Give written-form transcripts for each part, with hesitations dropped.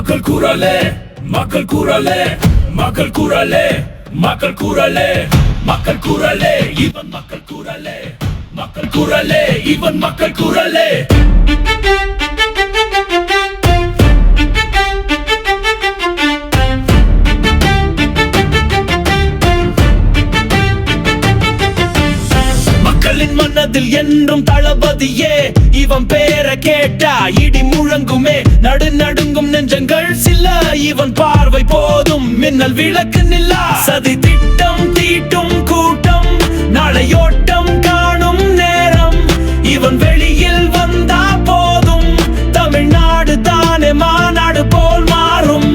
மக்கள் குரலே மக்கள் குரலே மக்கள் குரலே மக்கள் குரலே மக்கள் குரலே இவன் மக்கள் குரலே மக்கள் குரலே இவன் மக்கள் குரலே மக்களின் மனதில் என்றும் தளபதியே இவன் பேரை கேட்டா இடி முழங்குமே நடுநடுங்கும் நெஞ்சங்கள் சில இவன் பார்வை போதும் மின்னல் விளக்கு நில்லா சதி திட்டம் தீட்டும் கூட்டம் நாளையோட்டம் காணும் நேரம் இவன் வெளியில் வந்தா போதும் தமிழ்நாடு தானே மாநாடு போல் மாறும்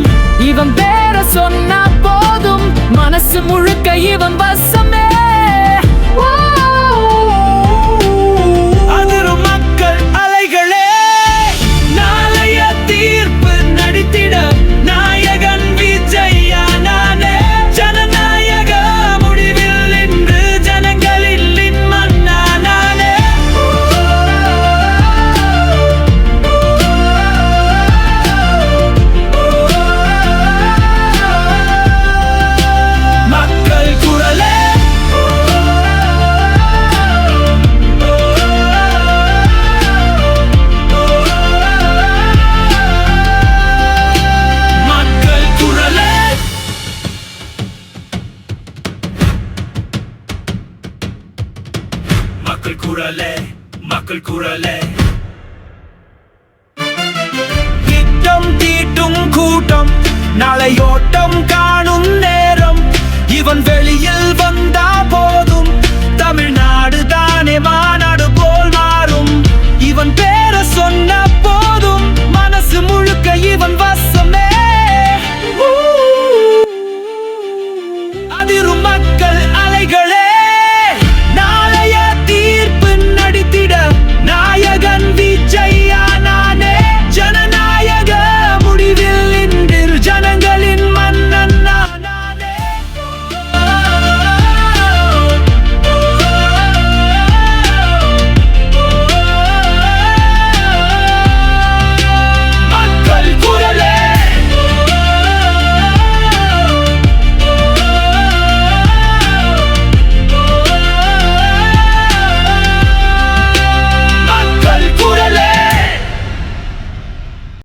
இவன் பேரை சொன்னா போதும் மனசு முழுக்க இவன் வசமே மக்கள் குரலே மக்கள் குரலே திட்டம் தீட்டும் கூட்டம் நாளையோட்டம் காணும் நேரம் இவன் வெளியில்